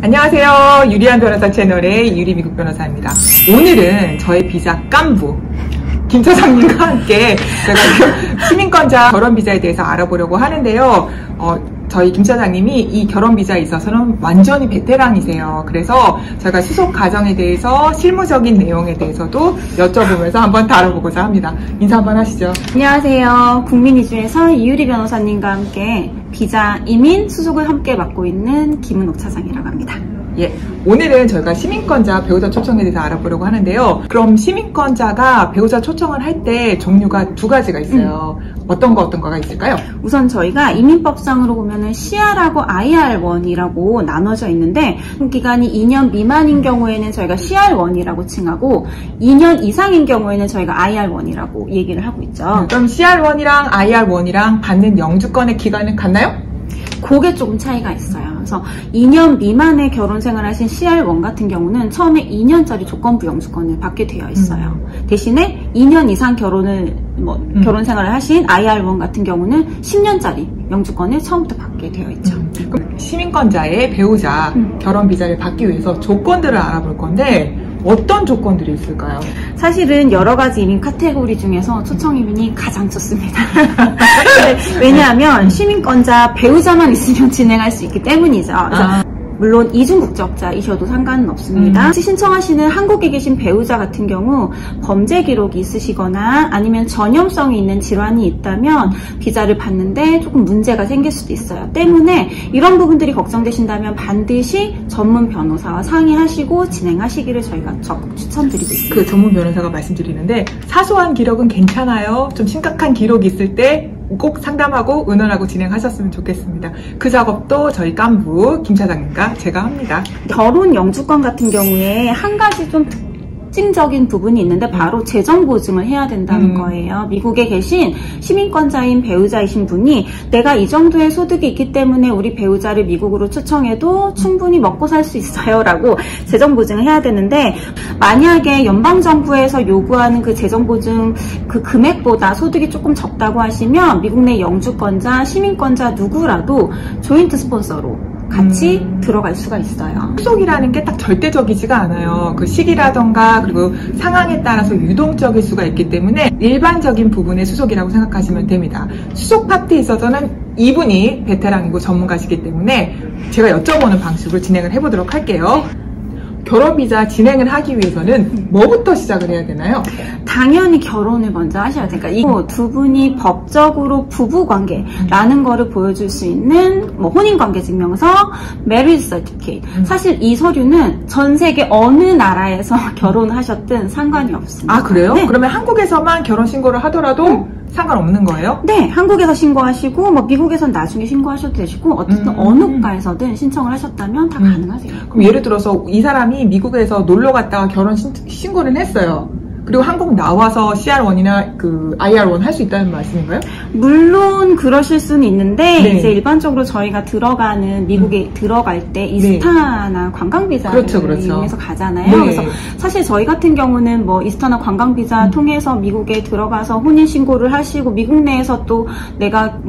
안녕하세요. 유리한 변호사 채널의 유리미국 변호사입니다. 오늘은 저의 비자 깐부 김 차장님과 함께 제가 시민권자 결혼비자에 대해서 알아보려고 하는데요. 저희 김 차장님이 이 결혼비자에 있어서는 완전히 베테랑이세요. 그래서 제가 수속 과정에 대해서 실무적인 내용에 대해서도 여쭤보면서 한번 다뤄보고자 합니다. 인사 한번 하시죠. 안녕하세요. 국민이주에서 이유리 변호사님과 함께 비자 이민 수속을 함께 맡고 있는 김은옥 차장이라고 합니다. 예, 오늘은 저희가 시민권자 배우자 초청에 대해서 알아보려고 하는데요. 그럼 시민권자가 배우자 초청을 할 때 종류가 두 가지가 있어요. 어떤 거가 있을까요? 우선 저희가 이민법상으로 보면은 CR하고 IR1이라고 나눠져 있는데 기간이 2년 미만인 경우에는 저희가 CR1이라고 칭하고 2년 이상인 경우에는 저희가 IR1이라고 얘기를 하고 있죠. 그럼 CR1이랑 IR1이랑 받는 영주권의 기간은 같나요? 그게 조금 차이가 있어요. 그래서 2년 미만의 결혼 생활을 하신 CR1 같은 경우는 처음에 2년짜리 조건부 영주권을 받게 되어 있어요. 대신에 2년 이상 결혼 생활을 하신 IR1 같은 경우는 10년짜리 영주권을 처음부터 받게 되어 있죠. 그럼 시민권자의 배우자 결혼 비자를 받기 위해서 조건들을 알아볼 건데 어떤 조건들이 있을까요? 사실은 여러 가지 이민 카테고리 중에서 초청 이민이 가장 좋습니다. 왜냐하면 시민권자 배우자만 있으면 진행할 수 있기 때문이죠. 물론 이중 국적자이셔도 상관은 없습니다. 신청하시는 한국에 계신 배우자 같은 경우 범죄 기록이 있으시거나 아니면 전염성이 있는 질환이 있다면 비자를 받는데 조금 문제가 생길 수도 있어요. 때문에 이런 부분들이 걱정되신다면 반드시 전문 변호사와 상의하시고 진행하시기를 저희가 적극 추천드리고 있습니다. 그 전문 변호사가 말씀드리는데 사소한 기록은 괜찮아요. 좀 심각한 기록이 있을 때 꼭 상담하고 의논하고 진행하셨으면 좋겠습니다. 그 작업도 저희 깐부 김 차장님과 제가 합니다. 결혼 영주권 같은 경우에 한 가지 좀 특징적인 부분이 있는데 바로 재정 보증을 해야 된다는 거예요. 미국에 계신 시민권자인 배우자이신 분이 내가 이 정도의 소득이 있기 때문에 우리 배우자를 미국으로 초청해도 충분히 먹고 살 수 있어요 라고 재정 보증을 해야 되는데 만약에 연방정부에서 요구하는 그 재정 보증 그 금액보다 소득이 조금 적다고 하시면 미국 내 영주권자, 시민권자 누구라도 조인트 스폰서로 같이 들어갈 수가 있어요. 수속이라는 게 딱 절대적이지가 않아요. 그 시기라던가 그리고 상황에 따라서 유동적일 수가 있기 때문에 일반적인 부분의 수속이라고 생각하시면 됩니다. 수속 파트에 있어서는 이분이 베테랑이고 전문가시기 때문에 제가 여쭤보는 방식으로 진행을 해보도록 할게요. 결혼비자 진행을 하기 위해서는 뭐부터 시작을 해야 되나요? 당연히 결혼을 먼저 하셔야 돼요. 그러니까 이 두 분이 법적으로 부부관계라는 거를 보여줄 수 있는 혼인관계 증명서, marriage certificate. 사실 이 서류는 전 세계 어느 나라에서 결혼하셨든 상관이 없습니다. 아, 그래요? 네. 그러면 한국에서만 결혼 신고를 하더라도 상관없는 거예요? 네, 한국에서 신고하시고 신고에선 나중에 신고하셔도 되시고 어쨌든 어느 국가에서든 신청을 하셨다면 다 가능하세요. 그럼 예를 들어서 이 사람이 미국에서 놀러 갔다가 결혼 신고를 했어요. 그리고 한국 나와서 CR1이나 그 IR1 할 수 있다는 말씀인가요? 물론 그러실 수는 있는데 네. 이제 일반적으로 저희가 들어가는 미국에 들어갈 때 이스타나 관광비자를 이용해서 가잖아요. 네. 그래서 사실 저희 같은 경우는 이스타나 관광비자 통해서 미국에 들어가서 혼인신고를 하시고 미국 내에서 또 내가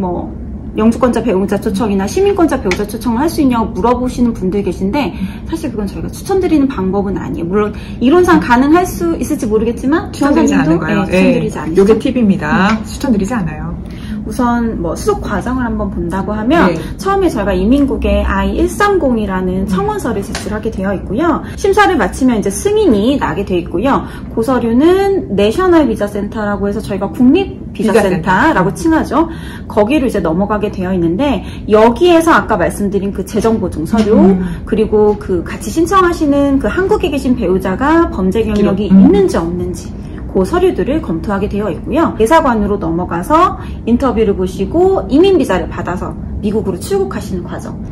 영주권자 배우자 초청이나 시민권자 배우자 초청을 할 수 있냐고 물어보시는 분들 계신데 사실 그건 저희가 추천드리는 방법은 아니에요. 물론 이론상 가능할 수 있을지 모르겠지만 추천드리지 않은가요? 추천드리지 않죠. 이게 팁입니다. 추천드리지 않아요. 우선 수속 과정을 한번 본다고 하면 처음에 저희가 이민국에 I-130이라는 청원서를 제출하게 되어 있고요. 심사를 마치면 이제 승인이 나게 되어 있고요. 그 서류는 내셔널 비자 센터라고 해서 저희가 국립 비자 센터라고 칭하죠. 거기로 이제 넘어가게 되어 있는데 여기에서 아까 말씀드린 그 재정 보증 서류 그리고 그 같이 신청하시는 그 한국에 계신 배우자가 범죄 경력이 있는지 없는지 그 서류들을 검토하게 되어 있고요. 대사관으로 넘어가서 인터뷰를 보시고 이민비자를 받아서 미국으로 출국하시는 과정.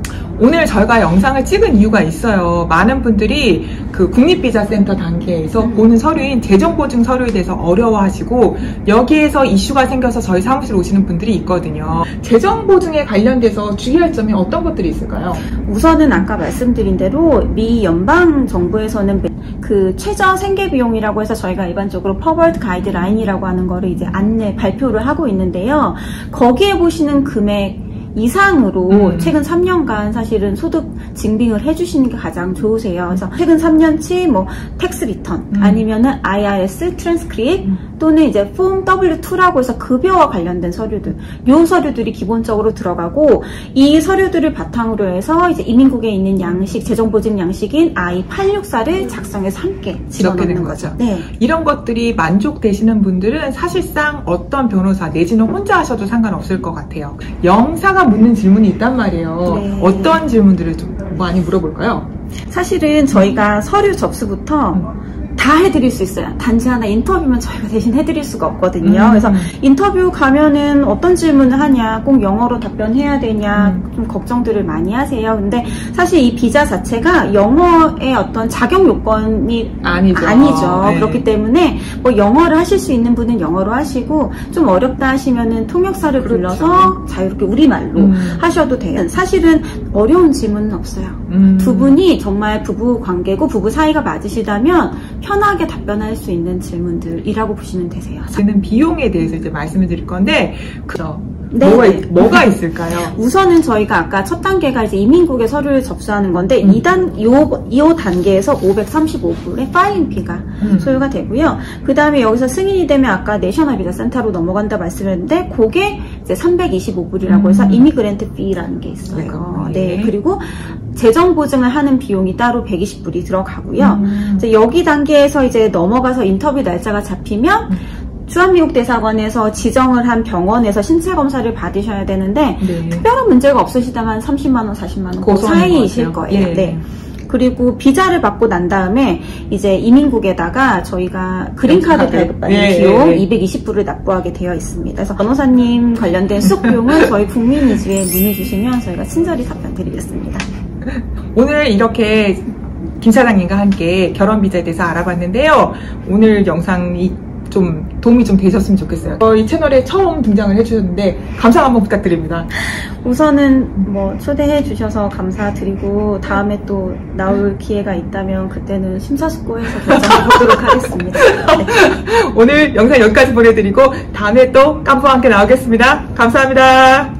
오늘 저희가 영상을 찍은 이유가 있어요. 많은 분들이 그 국립비자센터 단계에서 보는 서류인 재정보증 서류에 대해서 어려워하시고 여기에서 이슈가 생겨서 저희 사무실 오시는 분들이 있거든요. 재정보증에 관련돼서 주의할 점이 어떤 것들이 있을까요? 우선은 아까 말씀드린 대로 미 연방정부에서는 그 최저 생계비용이라고 해서 저희가 일반적으로 퍼워드 가이드라인이라고 하는 거를 이제 발표를 하고 있는데요. 거기에 보시는 금액 이상으로 최근 3년간 사실은 소득 증빙을 해주시는 게 가장 좋으세요. 그래서 최근 3년치 뭐 텍스 리턴 아니면은 IRS 트랜스크립 또는 이제 폼 W2라고 해서 급여와 관련된 서류들, 요 서류들이 기본적으로 들어가고 이 서류들을 바탕으로 해서 이제 이민국에 있는 양식, 재정보증 양식인 I-864를 작성해서 함께 집어넣는 거죠. 네. 이런 것들이 만족되시는 분들은 사실상 어떤 변호사 내지는 혼자 하셔도 상관없을 것 같아요. 영사가 묻는 질문이 있단 말이에요. 네. 어떤 질문들을 좀 많이 물어볼까요? 사실은 저희가 서류 접수부터 다 해드릴 수 있어요. 단지 하나 인터뷰만 저희가 대신 해드릴 수가 없거든요. 그래서 인터뷰 가면은 어떤 질문을 하냐, 꼭 영어로 답변해야 되냐, 좀 걱정들을 많이 하세요. 근데 사실 이 비자 자체가 영어의 어떤 자격 요건이 아니죠. 네. 그렇기 때문에 뭐 영어를 하실 수 있는 분은 영어로 하시고 좀 어렵다 하시면은 통역사를 불러서 자유롭게 우리말로 하셔도 돼요. 사실은 어려운 질문은 없어요. 두 분이 정말 부부 관계고 부부 사이가 맞으시다면 편하게 답변할 수 있는 질문들이라고 보시면 되세요. 드는 비용에 대해서 이제 말씀을 드릴 건데, 네. 뭐가 있을까요? 우선은 저희가 아까 첫 단계가 이제 이민국에 서류를 접수하는 건데, 이 단계에서 535불의 파일링비가 소요가 되고요. 그 다음에 여기서 승인이 되면 아까 내셔널 비자 센터로 넘어간다 말씀했는데, 그게 이제 325불이라고 해서 이미그랜트 피라는 게 있어요. 네. 그리고 재정 보증을 하는 비용이 따로 120불이 들어가고요. 이제 여기 단계에서 이제 넘어가서 인터뷰 날짜가 잡히면 주한미국 대사관에서 지정을 한 병원에서 신체 검사를 받으셔야 되는데 특별한 문제가 없으시다면 30만 원, 40만 원 그 사이이실 거예요. 네. 그리고 비자를 받고 난 다음에 이제 이민국에다가 저희가 그린카드 발급받는 비용 220불을 납부하게 되어 있습니다. 그래서 변호사님 관련된 수속 비용은 저희 국민이지에 문의 주시면 저희가 친절히 답변 드리겠습니다. 오늘 이렇게 김 사장님과 함께 결혼 비자에 대해서 알아봤는데요. 오늘 영상이 좀 도움이 좀 되셨으면 좋겠어요. 이 채널에 처음 등장을 해주셨는데 감사 한번 부탁드립니다. 우선은 뭐 초대해 주셔서 감사드리고 다음에 또 나올 기회가 있다면 그때는 심사숙고해서 결정해 보도록 하겠습니다. 네. 오늘 영상 여기까지 보내드리고 다음에 또 깜부와 함께 나오겠습니다. 감사합니다.